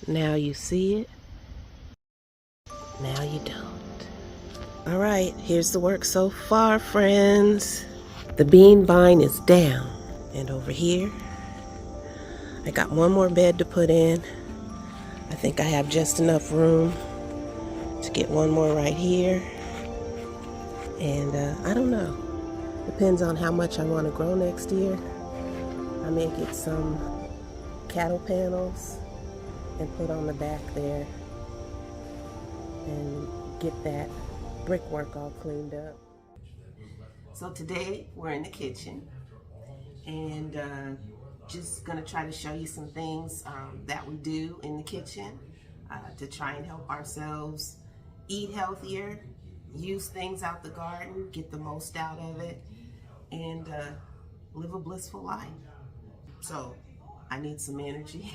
Now you see it, now you don't. All right, here's the work so far, friends. The bean vine is down, and over here, I got one more bed to put in. I think I have just enough room to get one more right here. And I don't know, depends on how much I want to grow next year. I may get some cattle panels and put on the back there and get that brickwork all cleaned up. So today we're in the kitchen and just gonna try to show you some things that we do in the kitchen to try and help ourselves eat healthier, use things out the garden, get the most out of it, and live a blissful life. So I need some energy.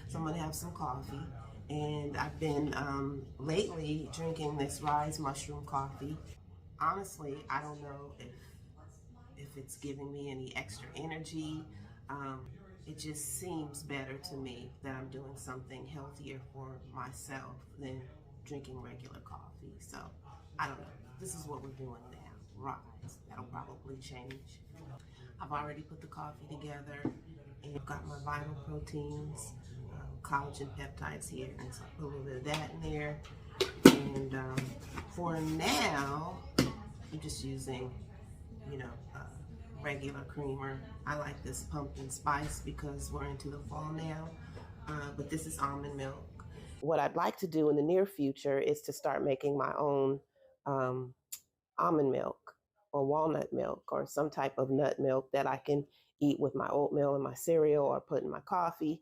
So I'm gonna have some coffee. And I've been lately drinking this rice mushroom coffee. Honestly, I don't know if it's giving me any extra energy. It just seems better to me that I'm doing something healthier for myself than drinking regular coffee. So I don't know. This is what we're doing now. Rice. That'll probably change. I've already put the coffee together and I've got my vital proteins, collagen peptides here, and so I put a little bit of that in there. And for now, I'm just using, regular creamer. I like this pumpkin spice because we're into the fall now, but this is almond milk. What I'd like to do in the near future is to start making my own almond milk or walnut milk or some type of nut milk that I can eat with my oatmeal and my cereal or put in my coffee.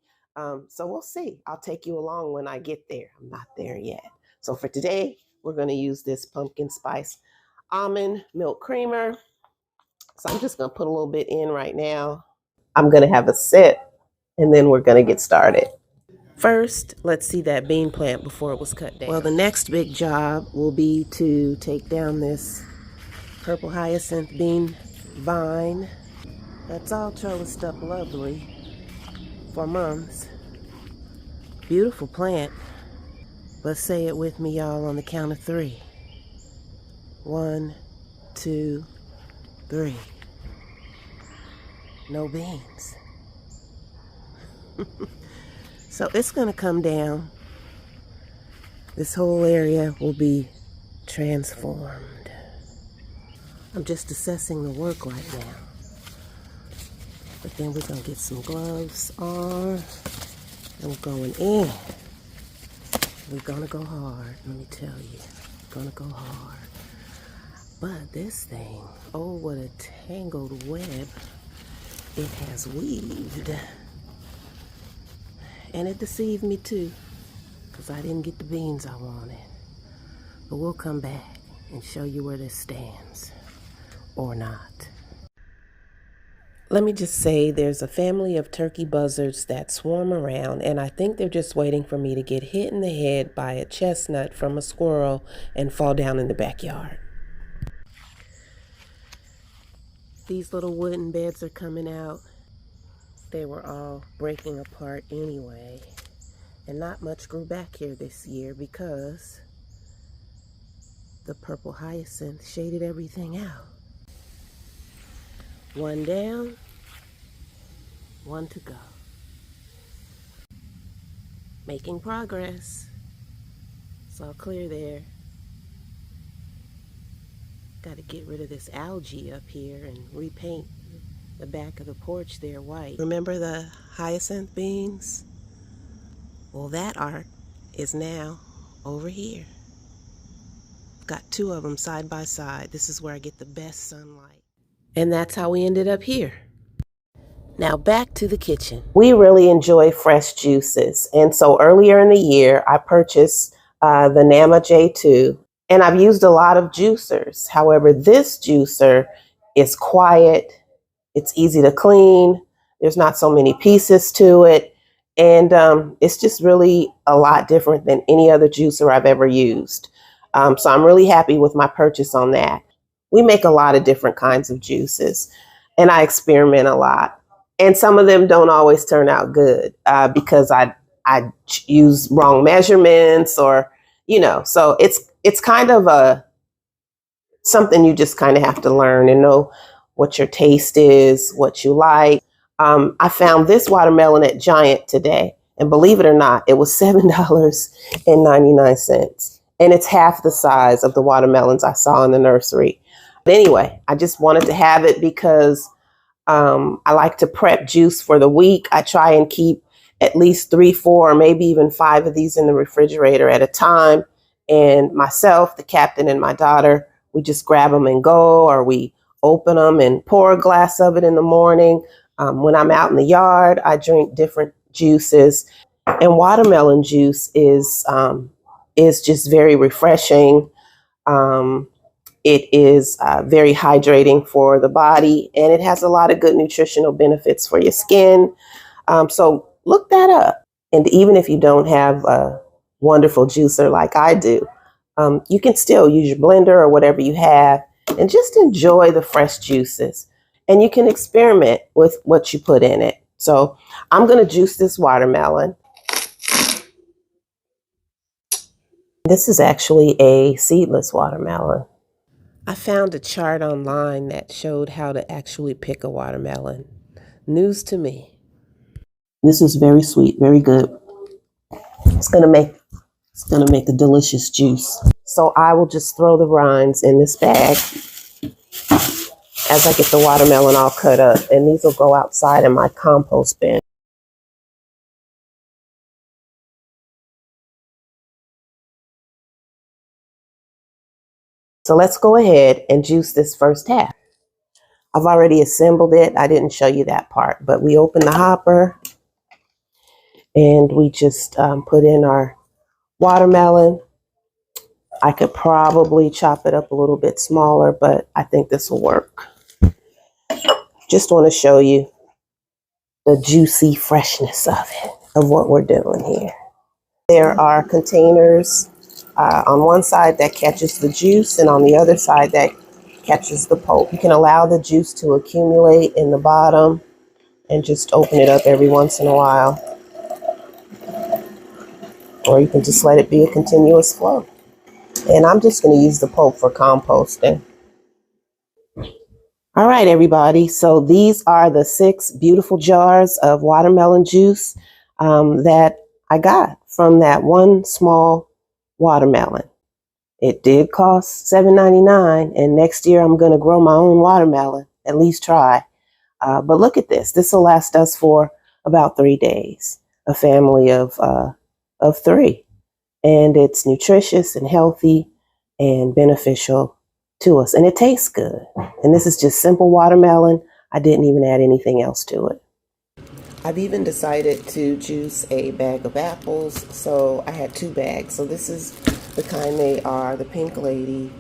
So we'll see. I'll take you along when I get there. I'm not there yet. So for today, we're going to use this pumpkin spice almond milk creamer. So I'm just going to put a little bit in right now. I'm going to have a sip and then we're going to get started. First, let's see that bean plant before it was cut down. Well, the next big job will be to take down this purple hyacinth bean vine. That's all trellised up lovely for months. Beautiful plant. Let's say it with me, y'all, on the count of 3. 1, 2, 3. No beans. So it's going to come down. This whole area will be transformed. I'm just assessing the work right now. But then we're going to get some gloves on. And we're going in. We're going to go hard, let me tell you. We're going to go hard. But this thing, oh, what a tangled web it has weaved. And it deceived me too, because I didn't get the beans I wanted. But we'll come back and show you where this stands, or not. Let me just say there's a family of turkey buzzards that swarm around, and I think they're just waiting for me to get hit in the head by a chestnut from a squirrel and fall down in the backyard. These little wooden beds are coming out. They were all breaking apart anyway. And not much grew back here this year because the purple hyacinth shaded everything out. One down, one to go. Making progress. It's all clear there. Got to get rid of this algae up here and repaint the back of the porch there white. Remember the hyacinth beans? Well, that art is now over here. Got 2 of them side by side. This is where I get the best sunlight. And that's how we ended up here. Now back to the kitchen. We really enjoy fresh juices. And so earlier in the year, I purchased the Nama J2. And I've used a lot of juicers. However, this juicer is quiet. It's easy to clean. There's not so many pieces to it. And it's just really a lot different than any other juicer I've ever used. So I'm really happy with my purchase on that. We make a lot of different kinds of juices, and I experiment a lot. And some of them don't always turn out good because I I use wrong measurements, or, so it's kind of something you just kind of have to learn and know what your taste is, what you like. I found this watermelon at Giant today, and believe it or not, it was $7.99. And it's half the size of the watermelons I saw in the nursery. But anyway, I just wanted to have it because I like to prep juice for the week. I try and keep at least 3, 4, or maybe even 5 of these in the refrigerator at a time. And myself, the captain, and my daughter, we just grab them and go, or we open them and pour a glass of it in the morning. When I'm out in the yard, I drink different juices. And watermelon juice is just very refreshing. It is very hydrating for the body, and it has a lot of good nutritional benefits for your skin. So look that up. And even if you don't have a wonderful juicer like I do, you can still use your blender or whatever you have and just enjoy the fresh juices. And you can experiment with what you put in it. So I'm going to juice this watermelon. This is actually a seedless watermelon. I found a chart online that showed how to actually pick a watermelon. News to me. This is very sweet, very good. It's gonna make a delicious juice. So I will just throw the rinds in this bag as I get the watermelon all cut up, and these will go outside in my compost bin. So let's go ahead and juice this first half. I've already assembled it. I didn't show you that part, but we open the hopper and we just put in our watermelon. I could probably chop it up a little bit smaller, but I think this will work. Just want to show you the juicy freshness of it, of what we're doing here. There are containers on one side that catches the juice, and on the other side that catches the pulp. You can allow the juice to accumulate in the bottom and just open it up every once in a while. Or you can just let it be a continuous flow. And I'm just going to use the pulp for composting. All right, everybody. So these are the 6 beautiful jars of watermelon juice that I got from that one small watermelon. It did cost $7.99, and next year I'm going to grow my own watermelon, at least try. But look at this. This will last us for about 3 days, a family of 3. And it's nutritious and healthy and beneficial to us. And it tastes good. And this is just simple watermelon. I didn't even add anything else to it. I've even decided to juice a bag of apples. So I had 2 bags. So this is the kind they are, the Pink Lady.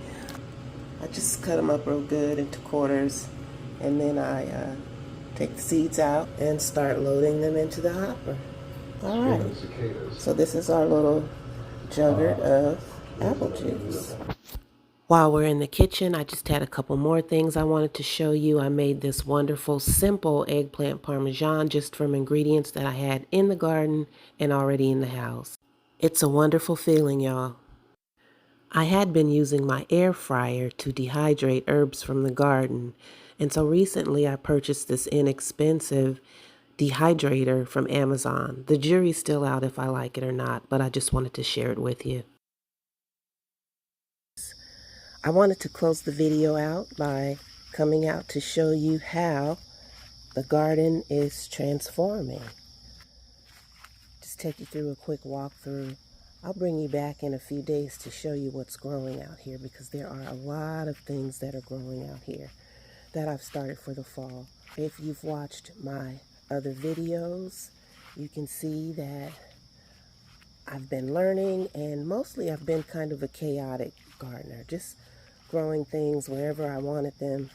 I just cut them up real good into quarters. And then I take the seeds out and start loading them into the hopper. All right. So this is our little jugger of apple juice. While we're in the kitchen, I just had a couple more things I wanted to show you. I made this wonderful, simple eggplant parmesan just from ingredients that I had in the garden and already in the house. It's a wonderful feeling, y'all. I had been using my air fryer to dehydrate herbs from the garden, and so recently I purchased this inexpensive dehydrator from Amazon. The jury's still out if I like it or not, but I just wanted to share it with you. I wanted to close the video out by coming out to show you how the garden is transforming. Just take you through a quick walkthrough. I'll bring you back in a few days to show you what's growing out here, because there are a lot of things that are growing out here that I've started for the fall. If you've watched my other videos, you can see that I've been learning, and mostly I've been kind of a chaotic gardener, just growing things wherever I wanted them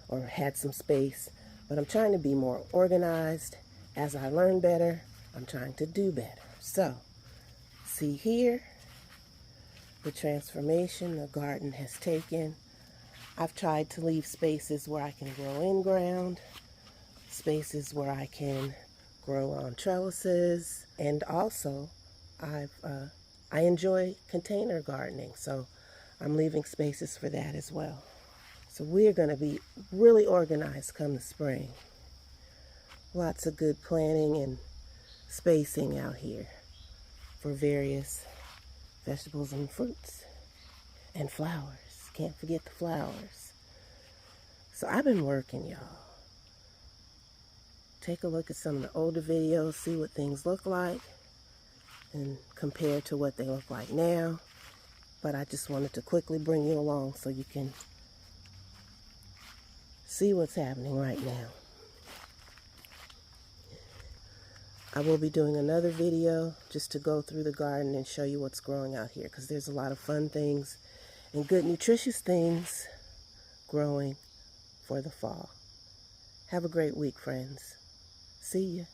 or had some space. But I'm trying to be more organized. As I learn better, I'm trying to do better. So, see here, the transformation the garden has taken. I've tried to leave spaces where I can grow in ground, spaces where I can grow on trellises, and also I enjoy container gardening, so I'm leaving spaces for that as well. So we're going to be really organized come the spring. Lots of good planting and spacing out here for various vegetables and fruits and flowers. Can't forget the flowers. So I've been working, y'all. Take a look at some of the older videos, see what things look like, and compare to what they look like now. But I just wanted to quickly bring you along so you can see what's happening right now. I will be doing another video just to go through the garden and show you what's growing out here, because there's a lot of fun things and good nutritious things growing for the fall. Have a great week, friends. See ya.